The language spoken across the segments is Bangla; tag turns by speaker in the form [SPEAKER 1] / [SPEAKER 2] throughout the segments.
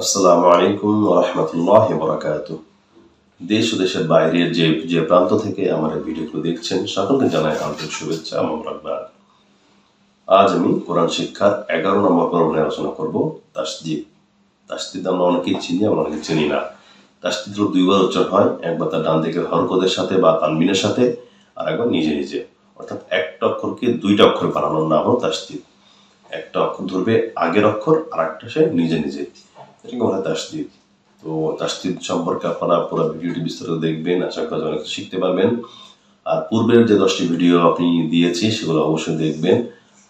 [SPEAKER 1] আসসালামু আলাইকুম ওয়া রাহমাতুল্লাহি ওয়া বারাকাতুহু। দেশ ও দেশের বাইরের যে প্রান্ত থেকে আমার এই ভিডিওগুলো দেখছেন সকলকে জানাই আন্তরিক শুভেচ্ছা ও মোবারকবাদ। আজ আমি কোরআন শিক্ষার 11 নম্বর পর্ব নিয়ে আলোচনা করব তাসদীদ। তাসদীদ আমরা অনেকেই চিনি, আমরা অনেকে চিনি না। তাসদীদ দুইবার উচ্চারণ হয়, একবার তার ডান দিকের হরকতের সাথে বা তানবিনের সাথে, আর একবার নিজে নিজে। অর্থাৎ একটা অক্ষরকে দুইটা অক্ষর বানানোর নাম হলো তাসদীদ। একটা অক্ষর ধরবে আগের অক্ষর, আর একটা সে নিজে নিজে, এটাকে বলা হয় তাসদীদ। তো তাসদীদ সম্পর্কে আপনারা পুরো ভিডিওটি বিস্তারিত দেখবেন, আশা করি অনেক কিছু শিখতে পারবেন। আর পূর্বের যে 10টি ভিডিও আপনি দিয়েছি সেগুলো অবশ্যই দেখবেন।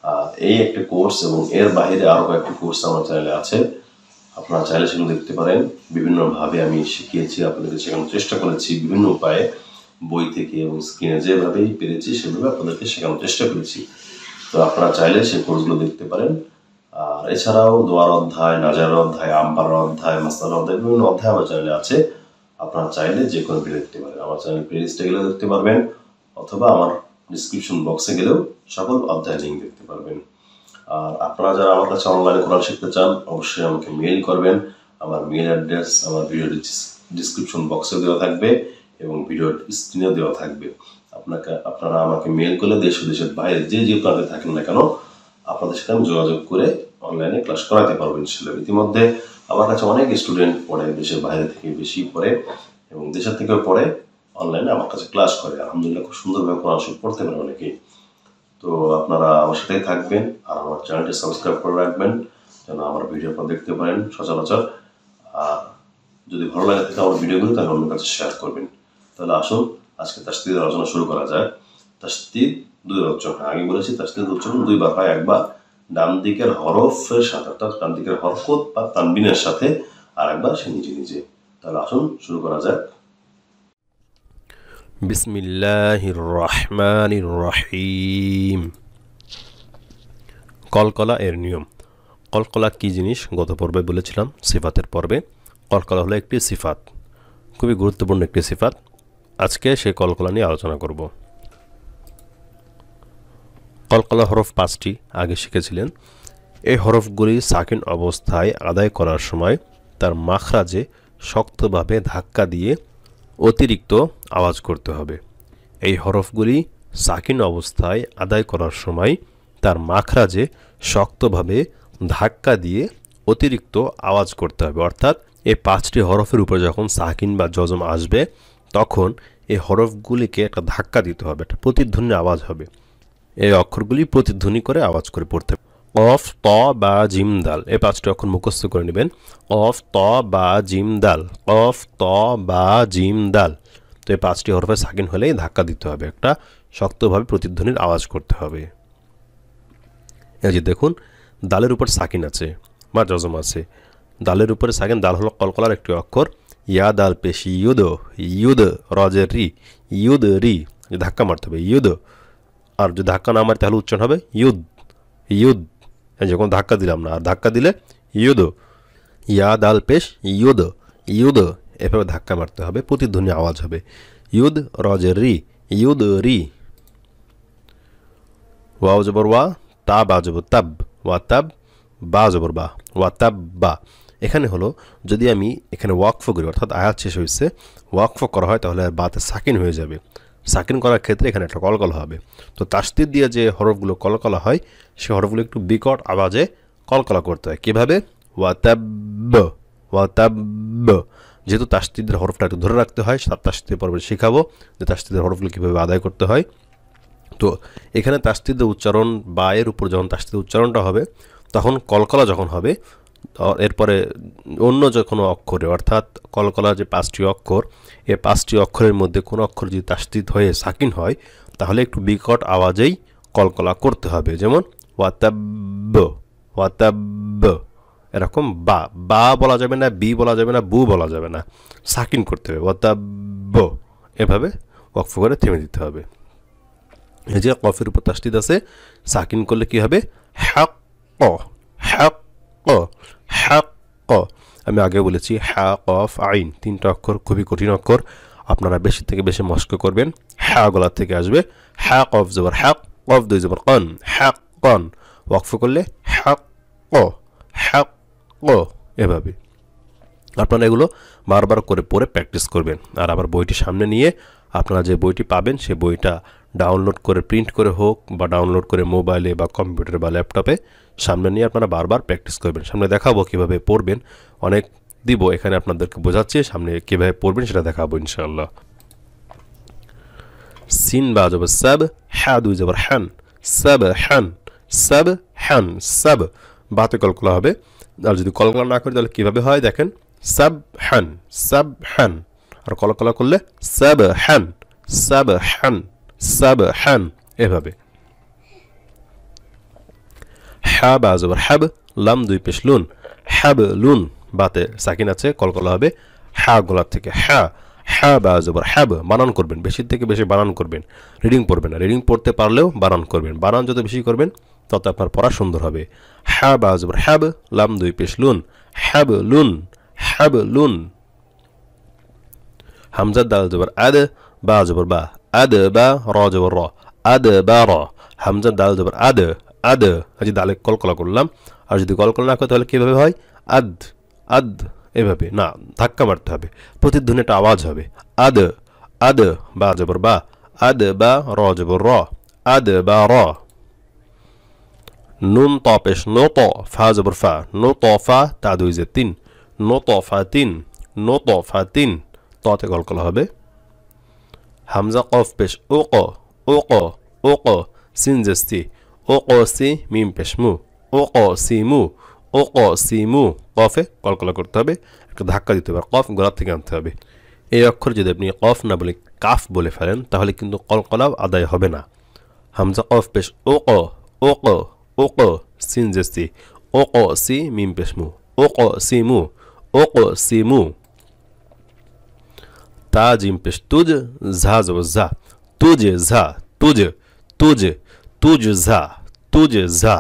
[SPEAKER 1] আর এই একটা কোর্স এবং এর বাইরে আরো কয়েকটি কোর্স আমার চ্যানেলে আছে, আপনারা চাইলে সেগুলো দেখতে পারেন। বিভিন্নভাবে আমি শিখিয়েছি, আপনাদেরকে শেখানোর চেষ্টা করেছি বিভিন্ন উপায়ে, বই থেকে এবং স্ক্রিনে যেভাবেই পেরেছি সেভাবে আপনাদেরকে শেখানোর চেষ্টা করেছি। তো আপনারা চাইলে সেই কোর্সগুলো দেখতে পারেন। আর এছাড়াও দোয়ার অধ্যায়, নাজার অধ্যায়, আম্পার অধ্যায়, মাসআলা অধ্যায়, বিভিন্ন অধ্যায় আমার চ্যানেলে আছে। আপনারা চাইলে যে কোনো ভিডিও দেখতে পারেন। আমার চ্যানেল প্লেলিস্টে গেলেও দেখতে পারবেন, অথবা আমার ডিসক্রিপশন বক্সে গেলেও সকল অধ্যায়ের লিঙ্ক দেখতে পারবেন। আর আপনারা যারা আমার কাছে অনলাইনে কোরআন শিখতে চান অবশ্যই আমাকে মেইল করবেন। আমার মেইল অ্যাড্রেস আমার ভিডিও ডিসক্রিপশন বক্সে দেওয়া থাকবে এবং ভিডিওর স্ক্রিনেও দেওয়া থাকবে। আপনারা আমাকে মেইল করলে দেশ ও দেশের বাইরে যে প্রান্তে থাকেন না কেন আপনাদের সাথে আমি যোগাযোগ করে অনলাইনে ক্লাস করাতে পারবো ইনশাআল্লাহ। ইতিমধ্যে আমার কাছে অনেক স্টুডেন্ট পড়ে, দেশের বাইরে থেকে বেশি পড়ে এবং দেশের থেকেও পড়ে, অনলাইনে আমার কাছে ক্লাস করে। আলহামদুলিল্লাহ খুব সুন্দরভাবে কোরআন শরীফ পড়তে পারে অনেকেই। তো আপনারা আমার সাথেই থাকবেন আর আমার চ্যানেলটি সাবস্ক্রাইব করে রাখবেন যেন আমার ভিডিও আপনারা দেখতে পারেন সচরাচর। আর যদি ভালো লাগে থাকে আমার ভিডিওগুলো তাহলে অন্য কাছে শেয়ার করবেন। তাহলে আসুন আজকে তাসদীদের আলোচনা শুরু করা যায়। তাসদীদ দুইবার উচ্চারণ হয়, আগে বলেছি তাসদীদের উচ্চারণ দুইবার হয়, একবার ডান দিকের হরফের সাথে অর্থাৎ ডান দিকের হরকত বা তানবিনের সাথে, আর একবার সে নিজে নিজে। তাহলে আসুন শুরু করা যাক।
[SPEAKER 2] বিসমিল্লাহির রহমানির রহিম। কলকলা এর নিয়ম। কলকলা কি জিনিস গত পর্বে বলেছিলাম, সিফাতের পর্বে। কলকলা হলো একটি সিফাত, খুবই গুরুত্বপূর্ণ একটি সিফাত। আজকে সেই কলকলা নিয়ে আলোচনা করব। কলকলা হরফ 5টি আগে শিখেছিলেন। এই হরফগুলি সাকিন অবস্থায় আদায় করার সময় তার মাখরাজে শক্তভাবে ধাক্কা দিয়ে অতিরিক্ত আওয়াজ করতে হবে। এই হরফগুলি সাকিন অবস্থায় আদায় করার সময় তার মাখরাজে শক্তভাবে ধাক্কা দিয়ে অতিরিক্ত আওয়াজ করতে হবে। অর্থাৎ এই 5টি হরফের উপরে যখন সাকিন বা জজম আসবে তখন এই হরফগুলিকে একটা ধাক্কা দিতে হবে, একটা প্রতিধ্বনি আওয়াজ হবে। এই অক্ষরগুলি প্রতিধ্বনি করে আওয়াজ করে পড়তে হবে। অফ, ত, বা, জিম, দাল, এই 5টি অক্ষর মুখস্থ করে নেবেন। অফ, ত, বা, জিম, দাল, অফ, ত, বা, জিম, দাল। তো এই 5টি হরফে সাকিন হলেই ধাক্কা দিতে হবে, একটা শক্তভাবে প্রতিধ্বনির আওয়াজ করতে হবে। এই যে দেখুন, দালের উপর সাকিন আছে বা জজম আছে। দালের উপরে সাকিন, দাল হলো কলকলার একটি অক্ষর। ইয়া দাল পেশ ইউদ, ইউদ রজের রি, ইউদ রি, ধাক্কা মারতে হবে ইউদ। আর যদি ধাক্কা না মারে তাহলে উচ্চারণ হবে ইউদ, ইউদ। যখন ধাক্কা দিলাম না, আর ধাক্কা দিলে ইউদ। ইয়া দাল পেশ ইউদ, ইউদ, এভাবে ধাক্কা মারতে হবে, প্রতিধ্বনি আওয়াজ হবে। ইউদ রজের রি, ইউদ রি। ওয়াও জবর ওয়া, তা বা জবর তাব, ওয়া তাব, বা জবর বা, ওয়া তাব বা। এখানে হলো যদি আমি এখানে ওয়াকফ করি, অর্থাৎ আয়াত শেষ হয়েছে, ওয়াকফ করা হয় তাহলে বাতে সাকিন হয়ে যাবে। সাকিন করার ক্ষেত্রে এখানে একটা কলকলা হবে। তো তাসদীদ দিয়ে যে হরফগুলো কলকলা হয় সে হরফগুলো একটু বিকট আওয়াজে কলকলা করতে হয়। কীভাবে? ওয়াতাব, ওয়াতাব। যেহেতু তাসদীদের হরফটা একটু ধরে রাখতে হয়, তাসদীদের পর্বে শেখাবো যে তাসদীদের হরফগুলো কীভাবে আদায় করতে হয়। তো এখানে তাসদীদের উচ্চারণ বা এর উপর যখন তাসদীদের উচ্চারণটা হবে তখন কলকলা যখন হবে, এরপরে অন্য যে কোনো অক্ষরে, অর্থাৎ কলকলা যে 5টি অক্ষর, এই 5টি অক্ষরের মধ্যে কোনো অক্ষর যদি তাসদীদ হয়ে সাকিন হয় তাহলে একটু বিকট আওয়াজেই কলকলা করতে হবে। যেমন ওয়াতাব, ওয়াতাব, এরকম। বা, বা বলা যাবে না, বি বলা যাবে না, বু বলা যাবে না, সাকিন করতে হবে ওয়াতাব, এভাবে ওয়াকফ করে থেমে দিতে হবে। এই যে কফের উপর তাসদীদ আছে, সাকিন করলে কি হবে? Hack, hack, hack. আমি আগে বলেছি হ্যাঁ, কফ, আইন, 3টা অক্ষর খুবই কঠিন অক্ষর। আপনারা বেশি থেকে বেশি মস্ক করবেন। হ্যাঁ গলা থেকে আসবে, হ্যাঁ কফ জবর হ্যাক, কফ দুই জবর কন, হ্যাক কন। ওয়াকফ করলে হ্যাক, হ্যাক, এভাবে। আপনারা এগুলো বারবার করে পড়ে প্র্যাকটিস করবেন। আর আবার বইটি সামনে নিয়ে আপনারা যে বইটি পাবেন সেই বইটা ডাউনলোড করে প্রিন্ট করে হোক বা ডাউনলোড করে মোবাইলে বা কম্পিউটারে বা ল্যাপটপে সামনে নিয়ে আপনারা বারবার প্র্যাকটিস করবেন। সামনে দেখাবো কীভাবে পড়বেন, অনেক দিব এখানে আপনাদেরকে বোঝাচ্ছি, সামনে কীভাবে পড়বেন সেটা দেখাবো ইনশাআল্লাহ। সিন বা জবর সাব, হ্যা দুই জবর হ্যান, সাব হ্যান, সাব হ্যান, সাব বাতে কলকলা হবে। আর যদি কলকলা না করি তাহলে কীভাবে হয় দেখেন, সাব হ্যান, সাব হ্যান, আর কলকলা করলে সাব হ্যান, সাব হ্যান, সাব হ্যান, এভাবে। হ্যা বা জবর হ্যাব, লাম দুই পেশ লুন, হ্যাব লুন বাতে সাকিন আছে, কলকলা হবে হ্যা গোলার থেকে হ্যা। হ্যা বা জবর হ্যাব, বানান করবেন, বেশির থেকে বেশি বানান করবেন, রিডিং পড়বেন না। রিডিং পড়তে পারলেও বানান করবেন, বানান যত বেশি করবেন তত আপনার পড়া সুন্দর হবে। হ্যা বা জবর হ্যাব, লাম দুই পেশ লুন, হ্যাব লুন, হ্যাব লুন। হামজা দাল জবর আদ, বা জবর বা, আদ বা, র জবর র, আদ বা র। হামজা দাল জবর আদ, আদ, যদি দালে কলকলা করলাম, আর যদি কলকলা না করে তাহলে কীভাবে হয়, আদ, আদ, এভাবে না, ধাক্কা মারতে হবে, প্রতিধ্বনি একটা আওয়াজ হবে। আদ, আদ বা জবর বা, আদ বা, র জবর র, আদ বা র। নুন ত পেশ নো ত, ফা জবর ফা, নো ত ফা, তা দুই যে তিন, নো ত ফা তিন, নো ত ফা তিন, ততে কলকলা হবে। হামজা কফ পেশ ও ক, ও ক, ও ক, সিন জেস্তি, ও ক সি, মিম পেশ মু, ও ক সি মু, ও ক সি মু, কফে কলকলা করতে হবে, একটা ধাক্কা দিতে হবে, কফ গলার থেকে আনতে হবে। এই অক্ষর যদি আপনি কফ না বলে কাফ বলে ফেলেন তাহলে কিন্তু কলকলাও আদায় হবে না। হামজা কফ পেশ ও ক, ও ক, ও ক, সিন জেস্তি, ও ক সি, মিম পেশ মু, ও ক সি মু, ও ক সি মু। তা জিম পেশ তুজ, ঝা জবর ঝা, তুজ ঝা, তুজ, তুজ, তুজ ঝা, তুজ ঝা।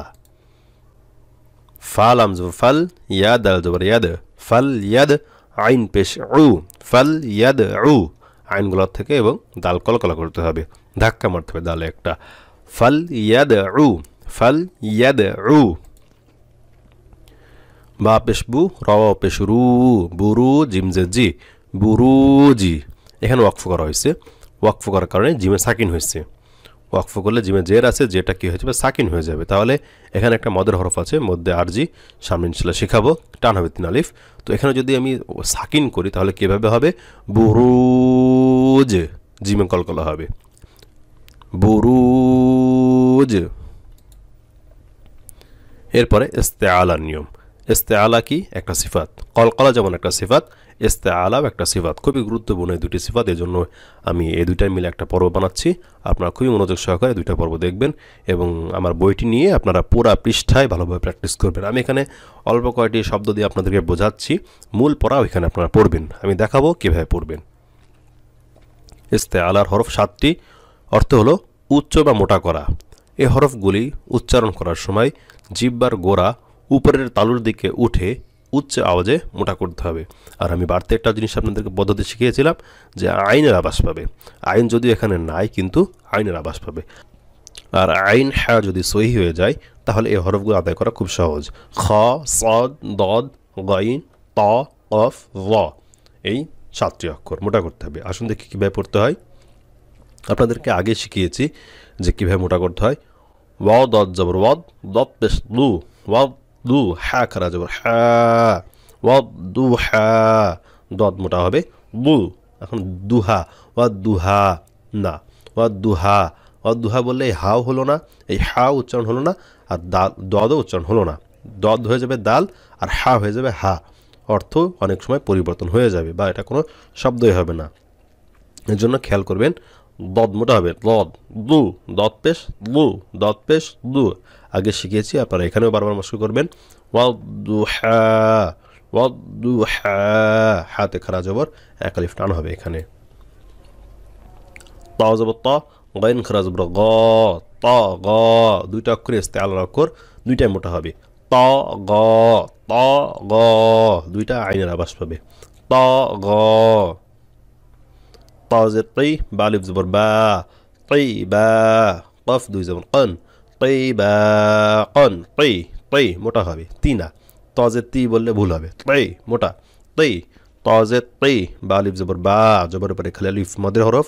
[SPEAKER 2] ফা লাম জবর ফাল, ইয়া দাল জবর ইয়াদ, ফাল ইয়াদ, আইন পেশ উ, ফাল ইয়াদ উ, আইনগুলোর থেকে এবং দাল কলকলা করতে হবে, ধাক্কা মারতে হবে দালে একটা। ফাল ইয়াদ উ, ফাল ইয়াদ উ। বা পেশ বু, র পেশ রু, বুরু, জিমজে জি, বুরুজি। এখানে ওয়াকফ করা হয়েছে, ওয়াকফ করার কারণে জিমে সাকিন হয়েছে। ওয়াকফ করলে জিমে জের আছে, যেটা কি হয়ে যাবে, সাকিন হয়ে যাবে। তাহলে এখানে একটা মদের হরফ আছে, মধ্যে আরজি, সামনে ইনশাল্লাহ শেখাবো, টান হবে তিন আলিফ। তো এখানে যদি আমি সাকিন করি তাহলে কীভাবে হবে, বুরুজ, জিমে কলকলা হবে, বুরুজ। এরপরে ইস্তেআলার নিয়ম। ইস্তেআলা কি, একটা সিফাত, কলকলা যেমন একটা সিফাত, ইস্তেআলাও একটা সিফাত, খুবই গুরুত্বপূর্ণ এই দুটি সিফাত। এই জন্য আমি এই দুইটাই মিলে একটা পর্ব বানাচ্ছি। আপনারা খুবই মনোযোগ সহকারে দুইটা পর্ব দেখবেন এবং আমার বইটি নিয়ে আপনারা পুরা পৃষ্ঠায় ভালোভাবে প্র্যাকটিস করবেন। আমি এখানে অল্প কয়েকটি শব্দ দিয়ে আপনাদেরকে বোঝাচ্ছি, মূল পড়াও এখানে আপনারা পড়বেন, আমি দেখাবো কীভাবে পড়বেন। ইস্তেআলার হরফ 7টি, অর্থ হলো উচ্চ বা মোটা করা। এই হরফগুলি উচ্চারণ করার সময় জিহ্বার গোড়া উপরের তালুর দিকে উঠে উচ্চ আওয়াজে মোটা করতে হবে। আর আমি বাড়তে একটা জিনিস আপনাদেরকে পদ্ধতি শিখিয়েছিলাম যে আইনের আবাস পাবে, আইন যদিও এখানে নাই কিন্তু আইনের আবাস পাবে। আর আইন হ্যাঁ যদি সহি হয়ে যায় তাহলে এই হরফগুলো আদায় করা খুব সহজ। খ, সদ, দদ, গাইন, ত, কফ, ল, এই 7টি অক্ষর মোটা করতে হবে। আসুন দেখি কীভাবে পড়তে হয়। আপনাদেরকে আগে শিখিয়েছি যে কীভাবে মোটা করতে হয়। ওয়াও দদ জবর ওয়াদ, দদ পেশ দু, ওয়াদ দু, হ্যাঁ খারা জবর হ্যাঁ, ওয়াদ দু হ্যাঁ, দদ মোটা হবে দু। এখন দুহা, ওয়াদ দুহা না, ওয়াদ দুহা, ওয়াদ দুহা বললে এই হাও হলো না, এই হা উচ্চারণ হলো না, আর দাল দদও উচ্চারণ হলো না। দদ হয়ে যাবে দাল আর হা হয়ে যাবে হা, অর্থ অনেক সময় পরিবর্তন হয়ে যাবে বা এটা কোনো শব্দই হবে না। এর জন্য খেয়াল করবেন, দদ মোটা হবে দদ দু, দদ পেশ দু, দদ পেশ দু, আগে শিখিয়েছি, আপনারা এখানেও বারবার মস্ক করবেন। ওয়াদ দু হ্যাঁ, ওয়াদ দু হ্যাঁ, হাতে খারা জবর এক আলিফ টান হবে এখানে। ত জবর ত, গাইন খারা জবর গ, ত গ, দুইটা অক্ষর ইস্তেআলার অক্ষর, দুইটাই মোটা হবে। ত গ, ত গ, দুইটা আইনের আবাস পাবে, ত গ। طازة طي، بالف زبر با، طيبا، قف দুই যেমন قن، طيبا قن، طي طي মোটা হবে, তিনা, তাজে তি বললে ভুল হবে, طي মোটা, তি তাজে তি বা আলিফ জবর বা জবর উপরে খালি আলিফ মদের হরফ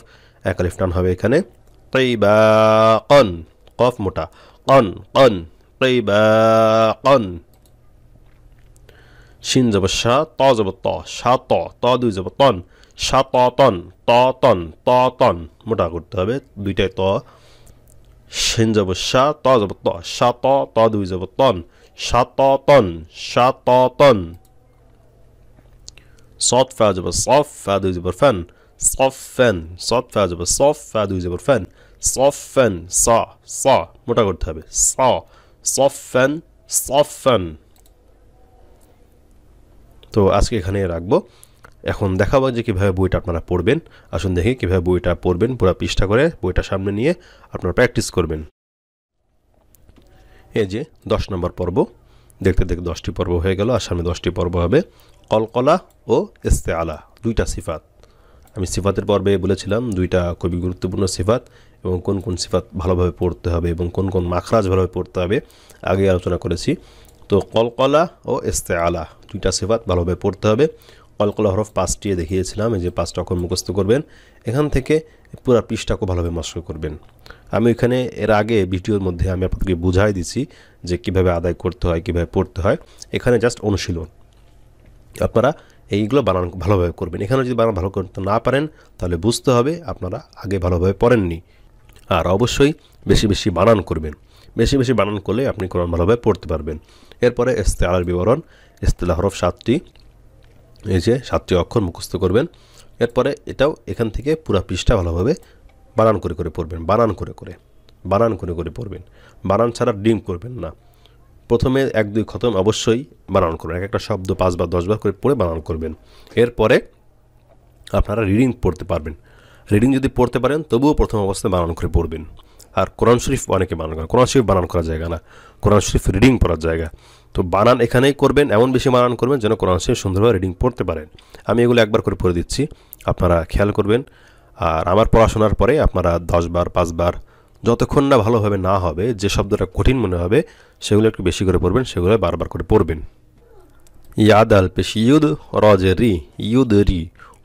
[SPEAKER 2] এক আলিফ টান হবে এখানে তিবাকান কফ মোটা কন কন তিবাকান শিন জবর শা ত জবর ত শা ত দুই জবর তন শা তন তন মোটা করতে হবে দুইটাই ত শিন জবর শা ত জবর ত শা ত দুই জবর তন শা তন صاد فا جبر صف فا দুই জবর ফান صفن صاد فا جبر صف فا দুই জবর ফান صفن صا মোটা করতে হবে صفن তো আজকে এখানে রাখবো এখন দেখাবো যে কিভাবে বইটা আপনারা পড়বেন আসুন দেখি কিভাবে বইটা পড়বেন পুরো পৃষ্ঠা করে বইটা সামনে নিয়ে আপনারা প্র্যাকটিস করবেন এই যে 10 নম্বর পর্ব দেখতে দেখতে 10টি পর্ব হয়ে গেল আর সামনে 10টি পর্ব হবে কলকলা ও ইস্তেআলা দুইটা সিফাত আমি সিফাতের পর্বে বলেছিলাম দুইটা খুবই গুরুত্বপূর্ণ সিফাত এবং কোন কোন সিফাত ভালোভাবে পড়তে হবে এবং কোন কোন মাখরাজ ভালোভাবে পড়তে হবে আগে আলোচনা করেছি তো কলকলা ও ইস্তেআলা দুইটা সিফাত ভালোভাবে পড়তে হবে কলকলা হরফ 5টি দেখিয়েছিলাম এই যে 5টা অক্ষর মুখস্থ করবেন এখান থেকে পুরো পৃষ্ঠাকে ভালোভাবে মস্ক করবেন আমি এখানে এর আগে ভিডিওর মধ্যে আমি আপনাদেরকে বুঝাই দিছি যে কিভাবে আদায় করতে হয় কিভাবে পড়তে হয় এখানে জাস্ট অনুশীলন আপনারা এইগুলো বানান ভালোভাবে করবেন এখানে যদি বানান ভালো করতে না পারেন তাহলে বুঝতে হবে আপনারা আগে ভালোভাবে পড়েননি আর অবশ্যই বেশি বেশি বানান করবেন বেশি বেশি বানান করলে আপনি কোরআন ভালোভাবে পড়তে পারবেন এরপরে ইস্তেআলার বিবরণ ইস্তেলা হরফ 7টি এই যে 7টি অক্ষর মুখস্থ করবেন এরপরে এটাও এখান থেকে পুরো পৃষ্ঠা ভালোভাবে বানান করে করে পড়বেন বানান করে করে পড়বেন বানান ছাড়া ডিম করবেন না প্রথমে 1-2 খতম অবশ্যই বানান করবেন এক একটা শব্দ 5 বার 10 বার করে পড়ে বানান করবেন এরপরে আপনারা রিডিং পড়তে পারবেন রিডিং যদি পড়তে পারেন তবুও প্রথম অবস্থায় বানান করে পড়বেন আর কোরআন শরীফ অনেকে বানান করে কোরআন শরীফ বানান করা জায়গা না কোরআন শরীফ রিডিং পড়ার জায়গা তো বানান এখানেই করবেন এমন বেশি বানান করবেন যেন কোরআন শরীফ সুন্দরভাবে রিডিং পড়তে পারেন আমি এগুলো একবার করে পড়ে দিচ্ছি আপনারা খেয়াল করবেন আর আমার পড়াশোনার পরে আপনারা 10 বার 5 বার যতক্ষণ না ভালোভাবে না হবে যে শব্দটা কঠিন মনে হবে সেগুলো একটু বেশি করে পড়বেন সেগুলো বারবার করে পড়বেন ইয়াদ আল পেশ ইউদ রাজে রি ইউদ রি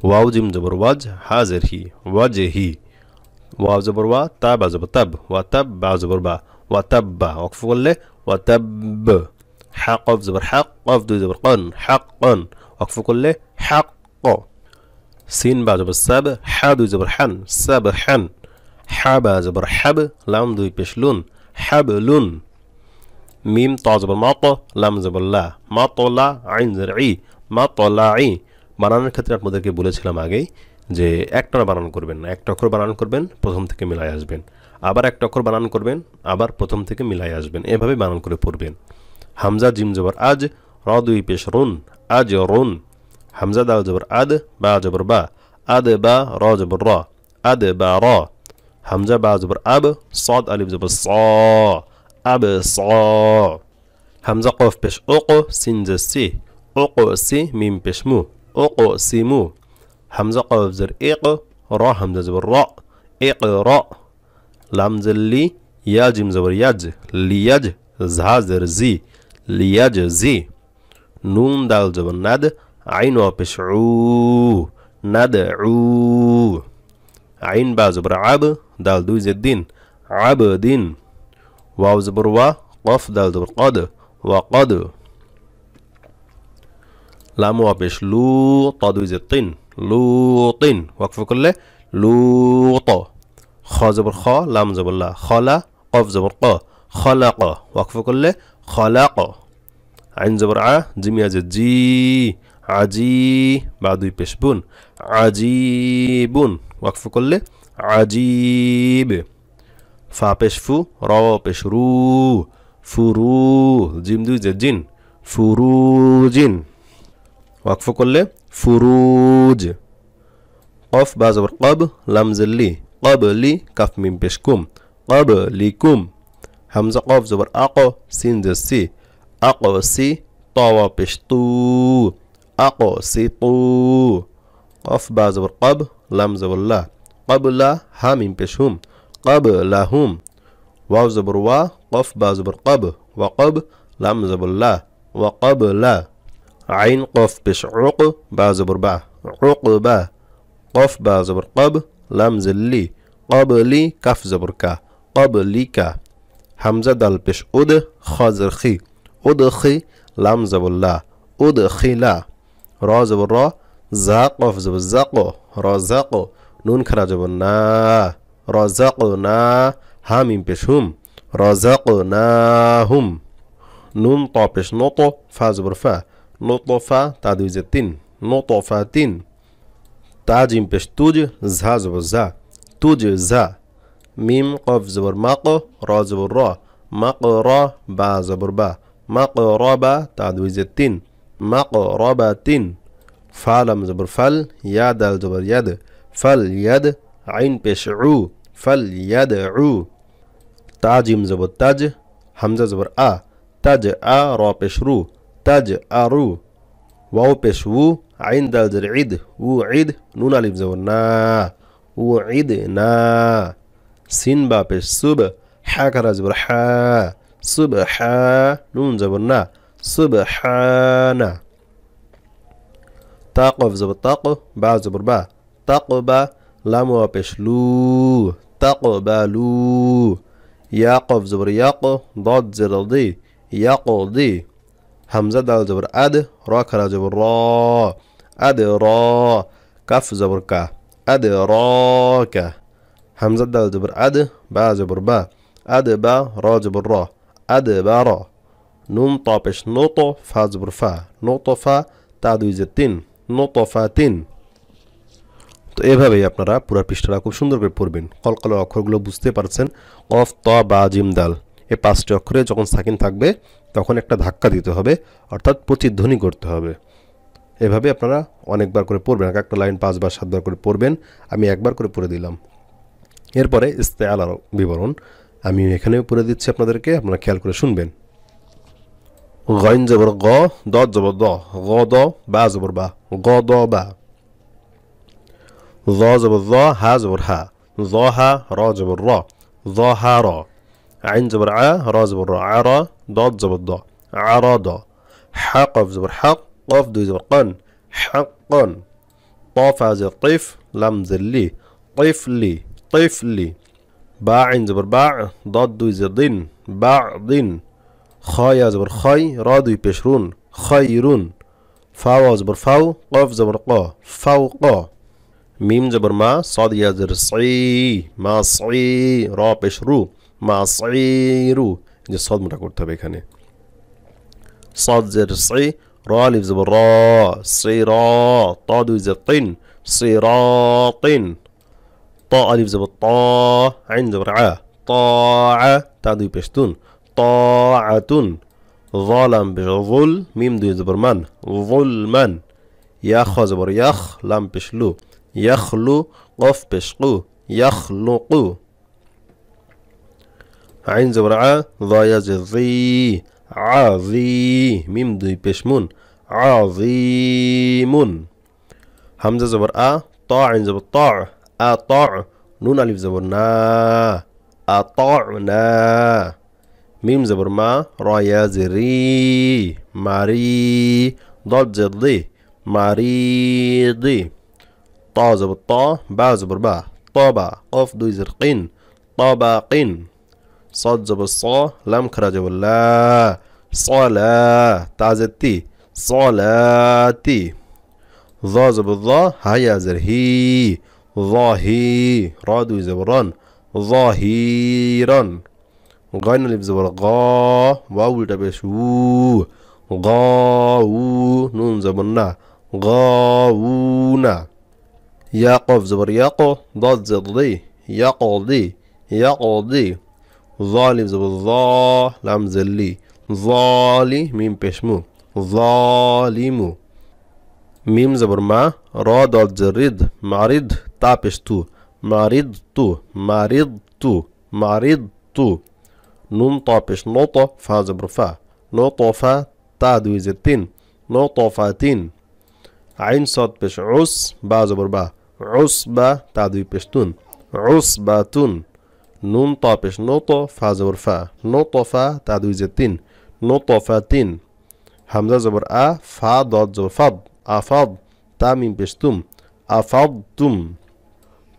[SPEAKER 2] ওয়াও জিম জবর ওয়াজ হাজের হি ওয়াজে হি ওয়াও জবর ওয়া তাব জবর তাব ওয়া তাব বা জবর বা ওয়া তাব বা ওয়াকফ করলে ওয়া তাব হা কফ জবর হক কফ দুই জবর কন হক কন ওয়াকফ করলে হক ক সিন বা জবর সাব হা দুই জবর হান সাব হান حاب زبر حب لام দুই পেশ লুন হাবলুন মিম ত জবর মাত লাম জবর লা মাতলা আইন জরই মাতলাই বানানোর ক্ষেত্রে আপনাদেরকে বলেছিলাম আগেই যে একটা বানান করবেন না একটা অক্ষর বানান করবেন প্রথম থেকে মিলাই আসবেন আবার একটা অক্ষর বানান করবেন আবার প্রথম থেকে মিলাই আসবেন এভাবে বানান করে পড়বেন হামজা জিম জবর আজ র দুই পেশ রুন আজ রুন হামজা দাল জবর আদ বা জবর বা আদ বা র জবর র আদ বা র হামজা বা জবর আব صاد আলিফ জবর স আব স হামজা কফ পেশ ওক সিন জসি ওক সি মিম পেশ মু ওক সি মু হামজা কফ জর ইক র হামজা জবর র ইক র লাম জলি ইয়া জিম জবর ইয়াজ লিয়াজ জা জর জি লিয়াজ জি নুন দাল জবর নাদ আইন ওয়া পেশ উ নাদ উ আইন বা জবর আব দাল দুই জেদ্দিন আব দিন ওয়াও জবর ওয়া কফ দাল জবর কদ ওয়া কদ লাম ওয়া পেশ লু ত দুই জেদ্দিন লু তিন ওয়াকফ করলে লু ত খ জবর খ লাম জবর লা খলা কফ জবর ক খলা ক ওয়াকফ করলে খলা ক আইন জবর আ জিমিয়া জি আজি বা দুই পেশ বুন আজিবুন ওয়াকফ করলে আজিব ফা পেশ ফু র পেশ রু ফুরু জিম দুই জিন ফুরুজিন ওয়াকফ করলে ফুরুজ কফ বা জবর কব লাম জল্লি কবলি কাফ মিম পেশ কুম কবলিকুম হামজা কফ জবর আক সিন জসি আকসি ত ওয়া পেশ তু আকসিতু কফ বা জবর কব লাম জবর লা قبلا ها ميم بشهم قبلهم واو زبر وا قف با زبر قب وقب لام زبر لا وقبلا আইন কফ পেশ উক বা জবর বা উক বা কফ বা জবর কব লাম জেল্লি কবলি কাফ জবর কা কবলিকা হামজা দাল পেশ উদ খ জবর খি উদ খি লাম জবর লা উদ খিলা র জবর র জা কফ জবর জাক র জাক নুন খারা জবর না র জাক না হা মিম পেশ হুম র জাক না হুম নুন ত পেশ নত ফা জবর ফা নতফা তা দুই যে তিন নতফা তিন তা জিম পেশ তুজ ঝা জবর যা তুজ যা মিম কফ জবর মাক র জবর র মাক র বা জবর বা মাক র বা তা দুই যে তিন মাক র বা তিন ফা লাম জবর ফাল ইয়া দাল জবর ইয়াদ ফাল ইয়াদ আইন পেশ উ ফাল ইয়াদ উ তা জিম জবর তাজ হামজা জবর আ তাজ আ র পেশ রু তাজ আরু ওয়াও পেশ উ আইন দাল জবর ঈদ উ ঈদ নুন আলিফ জবর না উ ঈদ না সিন বা পেশ সুব হা খারা জবর হা সুব হা নুন জবর না সুব হা না তা কফ জবর তাক বা জবর বা তাক বা লাম ওয়া পেশ লু তাক বা লু ইয়া কফ জবর ইয়াক ضاد জের দি ইয়াক দি হামজা দাল জবর আদ র খারা জবর র আদ র কাফ জবর কা আদ র কা হামজা দাল জবর আদ বা জবর বা আদ বা র জবর র আদ বা র নুন ত পেশ নত ফা জবর ফা নত ফা তা দুই যে তিন নত ফা তিন তো এভাবেই আপনারা পুরো পৃষ্ঠাটা খুব সুন্দর করে পড়বেন কলকলা অক্ষরগুলো বুঝতে পারছেন কফ ত বা জিম দাল এই পাঁচটি অক্ষরে যখন সাকিন থাকবে তখন একটা ধাক্কা দিতে হবে অর্থাৎ প্রতিধ্বনি করতে হবে এভাবে আপনারা অনেকবার করে পড়বেন একটা লাইন 5 বার 7 বার করে পড়বেন আমি একবার করে পড়ে দিলাম এরপরে ইস্তেআলার বিবরণ আমি এখানেও পড়ে দিচ্ছি আপনাদেরকে আপনারা খেয়াল করে শুনবেন গাইন জবর গ দত জবর দ গ দ বা জবর বা গ দ বা জ জবর জ হা জবর হা জ হা র জবর র জ হা র عين زبر ع را زبر را عرا ضاد زبر ضا عرضا حق زبر حق قاف دو زبر قن حقا طاف زبر طيف لم زلي طفلي طفلي باع زبر باع ضاد دو زبر ضن بعض خايا زبر خاي را دو بشرون خيرون فاو زبر فاو قاف زبر قا فوقا ميم زبر ما صاد يا زبر صي ما صي را بشرو মাসঈরু যে সদ মোটা করতে হবে এখানে صاد زر صي را الف زبر را صيرا طا دو زر طن صراط طا الف زبر طا عين زبر ع طاعة تا دو بشتون طاعة ظلم بظل ميم دو زبر من ظلما يخ زبر يخ لم بشلو يخلو قف بشقو يخلقو عين زبر ع ضا يزر ذي عظي ميم دو بشمون عظيم همزة زبر أ طاع عين زبر طاع أطاع نون ألف زبر نا أطعنا ميم زبر ما را يزري ماري ضاد زر ضي مريضي طا زبر طا با زبر با طابا قف دو زر قين طبقين صاد زبر صا لم خرج زبر لا صلاة تعزتي صلاتي ظا زبر ظا هيا زر هي ظاهي رادو زبران ظاهيرا غين الف زبر غا واو تبش و غاو نون زبرنا غاونا يا قف زبر ياقو ضاد زر ضي يقضي يقضي ظالم زبر ظا لام زلي ظالي ميم بشمو ظالمو ميم زبر ما را ضاد زرد معرض تا بشتو معرض تو معرض تو معرض تو نون طا بش نوطة فا زبر فا نوطة فا تا دوي زتين نوطة فاتين عين صاد بش عس با زبر با عصبة تا دوي بشتون عصبة نون طا بش نوطة فا زبر فا نوطة فا تا دوي زتين نوطة فاتين হামজা জবর আ ফা দদ জবর ফাদ আফাদ তা মিম পেশ তুম আফাদতুম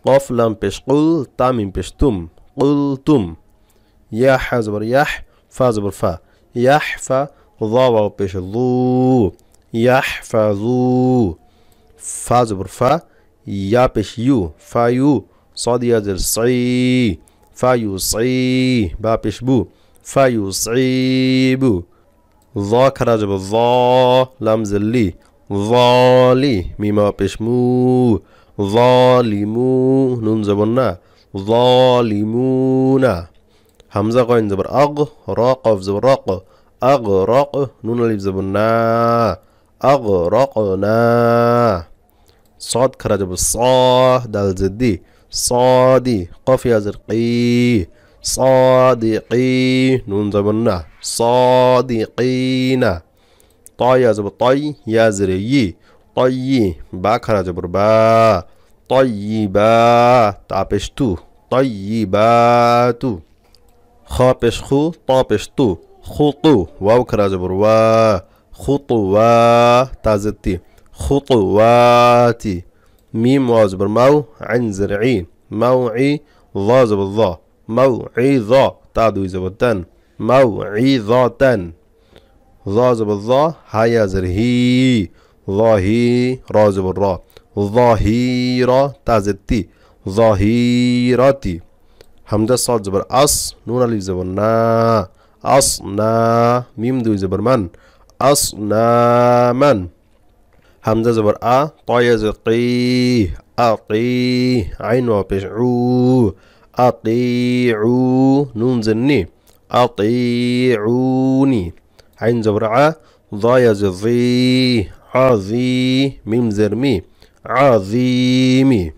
[SPEAKER 2] কফ লাম পেশ কুল তা মিম পেশ তুম কুলতুম ইয়া হা জবর ইয়াহ ফা জবর ফা ইয়াহ ফা ظا واو পেশ যু ইয়াহফাযু ফা জবর ফা ইয়া পেশ ইউ ফা ইউ صاد يا زر صي فا يصي با পেশ বু ফা ইউসিবু ظا খারা জবর ظا লাম জল্লি ظالي মিম পেশ মু ظالمو নুন জবর না ظالمونا হামজা কইন জবর আগ রা কফ জবর রাক أغرق نون ألف زبنا أغرقنا صاد خرج بالصاد دال زدي صادي قف يا زرقي صادقي نون زبنا صادقين طا يا زب طي يا زري طي با خرج بربا طيبا تابشتو طيباتو خا بشخو طا بشتو খুতু ওয়াও খারা জবর ওয়া খুতুওয়া তাজতি খুতুওয়াতি মিম ওয়াও জবর মাউ আইন জরঈ মাউঈ ظا জবর ظا মাউঈযা তা দুই জবর তান মাউঈযাতান ظا জবর ظا হা ইয়া জরহি ظاহি রা জবর রা ظاহিরা তাজতি ظاহিরাতি হামজা সাদ জবর আস নুন আলিফ জবর না أصنا ميم دوي زبر من أصناما همزة زبر أ طايا زقي أطي عين وبشعو أطيعو نون زني أطيعوني عين زبر ع ضايا زضي عظي ميم زرمي عظيمي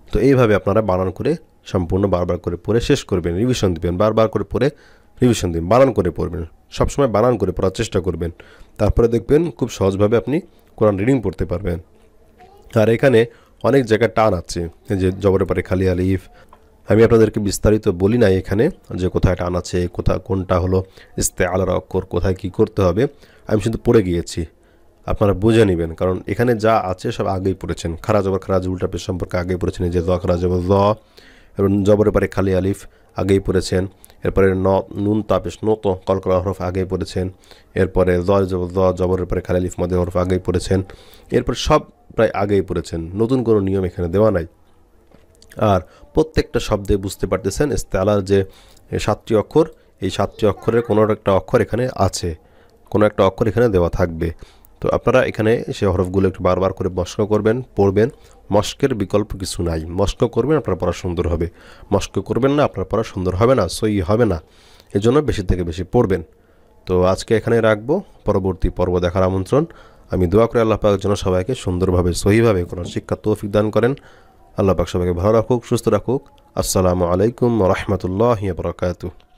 [SPEAKER 2] তো এইভাবে আপনারা বানান করে সম্পূর্ণ বারবার করে পড়ে শেষ করবেন রিভিশন দিবেন বারবার করে পড়ে রিভিশন দিন বানান করে পড়বেন সবসময় বানান করে পড়ার চেষ্টা করবেন তারপরে দেখবেন খুব সহজভাবে আপনি কোরআন রিডিং পড়তে পারবেন আর এখানে অনেক জায়গায় টান আছে যে জবরের পরে খালি আলিফ আমি আপনাদেরকে বিস্তারিত বলি না এখানে যে কোথায় টান আছে কোনটা হলো ইস্তেআলার অক্ষর কোথায় কি করতে হবে আমি শুধু পড়ে গিয়েছি আপনারা বুঝে নেবেন কারণ এখানে যা আছে সব আগেই পড়েছেন খারা জবর খারা উল্টা পেশ সম্পর্কে আগেই পড়েছেন যে য খারা জবর য এবং জবরের পরে খালি আলিফ আগেই পড়েছেন এরপরে নুন তাপেশ নত কলকলা হরফ আগেই পড়েছেন এরপরে জবরের পরে খালি আলিফ মধ্যে হরফ আগেই পড়েছেন এরপর সব প্রায় আগেই পড়েছেন নতুন কোনো নিয়ম এখানে দেওয়া নাই আর প্রত্যেকটা শব্দে বুঝতে পারতেছেন ইস্তেআলার যে 7টি অক্ষর এই 7টি অক্ষরের কোনো একটা অক্ষর এখানে আছে কোনো একটা অক্ষর এখানে দেওয়া থাকবে তো আপনারা এখানে সেই হরফগুলো একটু বারবার করে মস্ক করবেন পড়বেন মস্কের বিকল্প কিছু নাই মস্ক করবেন আপনার পড়া সুন্দর হবে মস্ক করবেন না আপনার পড়া সুন্দর হবে না সই হবে না এজন্য বেশি থেকে বেশি পড়বেন তো আজকে এখানে রাখবো পরবর্তী পর্ব দেখার আমন্ত্রণ আমি দোয়া করি আল্লাহ পাক যেন সবাইকে সুন্দরভাবে সহিভাবে কোরআন শিক্ষা তৌফিক দান করেন আল্লাহ পাক সবাইকে ভালো রাখুক সুস্থ রাখুক আসসালামু আলাইকুম ওয়া রাহমাতুল্লাহি ওয়া বারাকাতুহু